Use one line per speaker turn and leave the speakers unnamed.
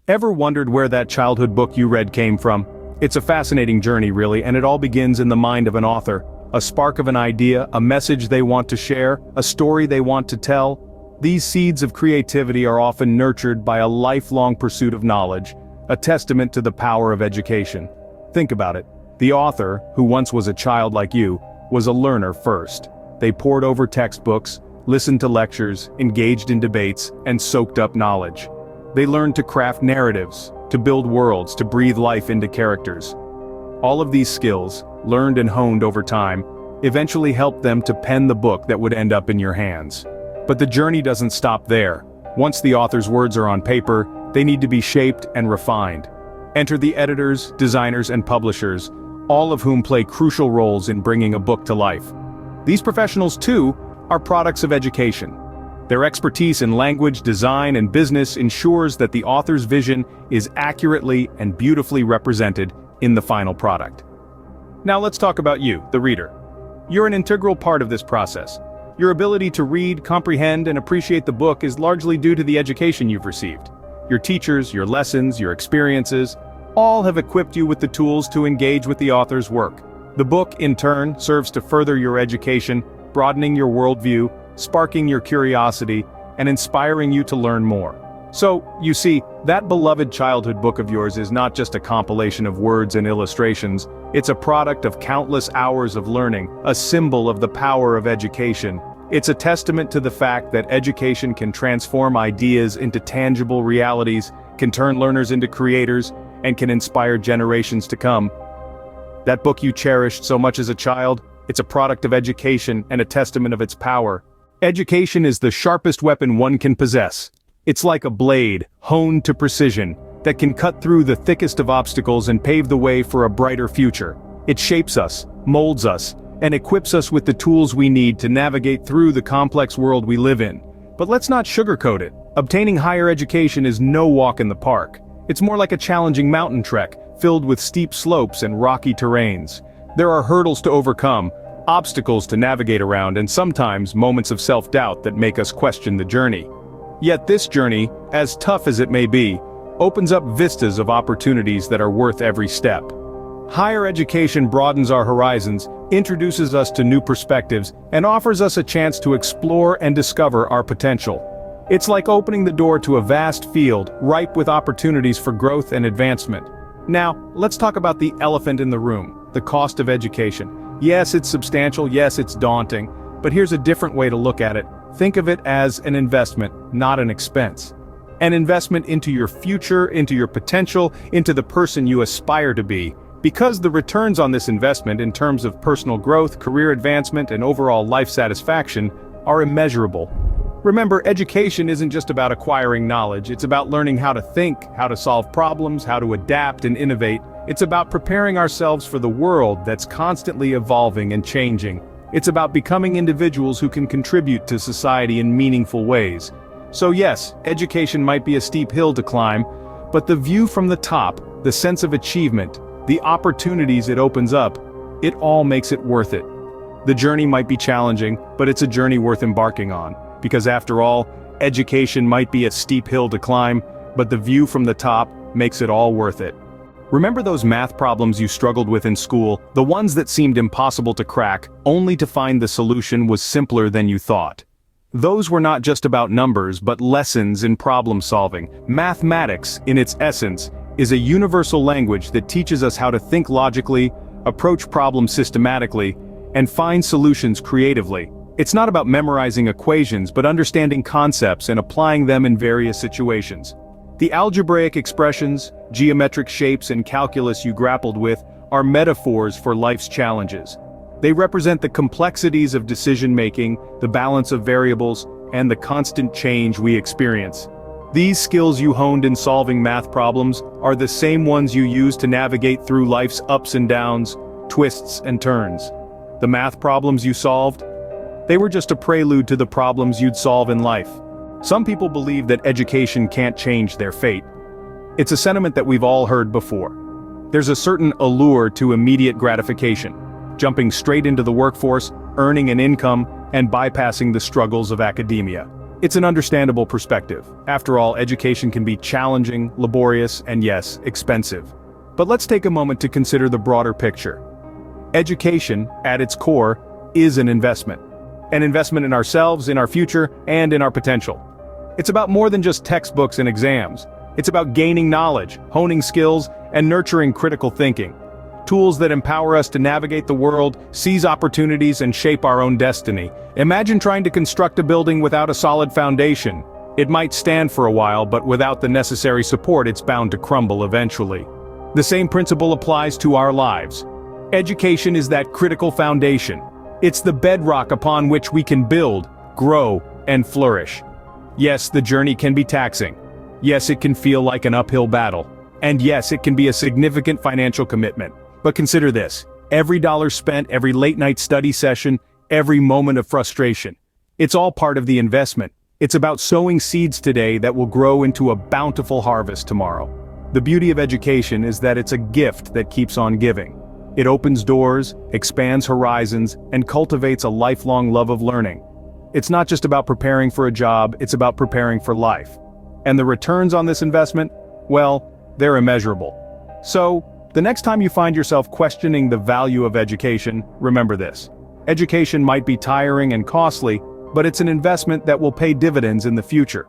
Ever wondered where that childhood book you read came from? It's a fascinating journey really, and it all begins in the mind of an author. A spark of an idea, a message they want to share, a story they want to tell. These seeds of creativity are often nurtured by a lifelong pursuit of knowledge, a testament to the power of education. Think about it. The author, who once was a child like you, was a learner first. They pored over textbooks, listened to lectures, engaged in debates, and soaked up knowledge. They learned to craft narratives, to build worlds, to breathe life into characters. All of these skills, learned and honed over time, eventually helped them to pen the book that would end up in your hands. But the journey doesn't stop there. Once the author's words are on paper, they need to be shaped and refined. Enter the editors, designers, and publishers, all of whom play crucial roles in bringing a book to life. These professionals, too, are products of education. Their expertise in language, design, and business ensures that the author's vision is accurately and beautifully represented in the final product. Now let's talk about you, the reader. You're an integral part of this process. Your ability to read, comprehend, and appreciate the book is largely due to the education you've received. Your teachers, your lessons, your experiences, all have equipped you with the tools to engage with the author's work. The book, in turn, serves to further your education, broadening your worldview, sparking your curiosity, and inspiring you to learn more. So, you see, that beloved childhood book of yours is not just a compilation of words and illustrations, it's a product of countless hours of learning, a symbol of the power of education. It's a testament to the fact that education can transform ideas into tangible realities, can turn learners into creators, and can inspire generations to come. That book you cherished so much as a child, it's a product of education and a testament of its power. Education is the sharpest weapon one can possess. It's like a blade, honed to precision, that can cut through the thickest of obstacles and pave the way for a brighter future. It shapes us, molds us, and equips us with the tools we need to navigate through the complex world we live in. But let's not sugarcoat it. Obtaining higher education is no walk in the park. It's more like a challenging mountain trek, filled with steep slopes and rocky terrains. There are hurdles to overcome, obstacles to navigate around, and sometimes moments of self-doubt that make us question the journey. Yet this journey, as tough as it may be, opens up vistas of opportunities that are worth every step. Higher education broadens our horizons, introduces us to new perspectives, and offers us a chance to explore and discover our potential. It's like opening the door to a vast field, ripe with opportunities for growth and advancement. Now, let's talk about the elephant in the room, the cost of education. Yes, it's substantial, yes, it's daunting, but here's a different way to look at it. Think of it as an investment, not an expense. An investment into your future, into your potential, into the person you aspire to be. Because the returns on this investment in terms of personal growth, career advancement, and overall life satisfaction are immeasurable. Remember, education isn't just about acquiring knowledge, it's about learning how to think, how to solve problems, how to adapt and innovate. It's about preparing ourselves for the world that's constantly evolving and changing. It's about becoming individuals who can contribute to society in meaningful ways. So yes, education might be a steep hill to climb, but the view from the top, the sense of achievement, the opportunities it opens up, it all makes it worth it. The journey might be challenging, but it's a journey worth embarking on. Because after all, education might be a steep hill to climb, but the view from the top makes it all worth it. Remember those math problems you struggled with in school, the ones that seemed impossible to crack, only to find the solution was simpler than you thought? Those were not just about numbers, but lessons in problem solving. Mathematics, in its essence, is a universal language that teaches us how to think logically, approach problems systematically, and find solutions creatively. It's not about memorizing equations, but understanding concepts and applying them in various situations. The algebraic expressions, geometric shapes, and calculus you grappled with are metaphors for life's challenges. They represent the complexities of decision-making, the balance of variables, and the constant change we experience. These skills you honed in solving math problems are the same ones you use to navigate through life's ups and downs, twists and turns. The math problems you solved? They were just a prelude to the problems you'd solve in life. Some people believe that education can't change their fate. It's a sentiment that we've all heard before. There's a certain allure to immediate gratification, jumping straight into the workforce, earning an income, and bypassing the struggles of academia. It's an understandable perspective. After all, education can be challenging, laborious, and yes, expensive. But let's take a moment to consider the broader picture. Education, at its core, is an investment. An investment in ourselves, in our future, and in our potential. It's about more than just textbooks and exams. It's about gaining knowledge, honing skills, and nurturing critical thinking. Tools that empower us to navigate the world, seize opportunities, and shape our own destiny. Imagine trying to construct a building without a solid foundation. It might stand for a while, but without the necessary support, it's bound to crumble eventually. The same principle applies to our lives. Education is that critical foundation. It's the bedrock upon which we can build, grow, and flourish. Yes, the journey can be taxing. Yes, it can feel like an uphill battle. And yes, it can be a significant financial commitment. But consider this: every dollar spent, every late-night study session, every moment of frustration. It's all part of the investment. It's about sowing seeds today that will grow into a bountiful harvest tomorrow. The beauty of education is that it's a gift that keeps on giving. It opens doors, expands horizons, and cultivates a lifelong love of learning. It's not just about preparing for a job, it's about preparing for life. And the returns on this investment? Well, they're immeasurable. So, the next time you find yourself questioning the value of education, remember this. Education might be tiring and costly, but it's an investment that will pay dividends in the future.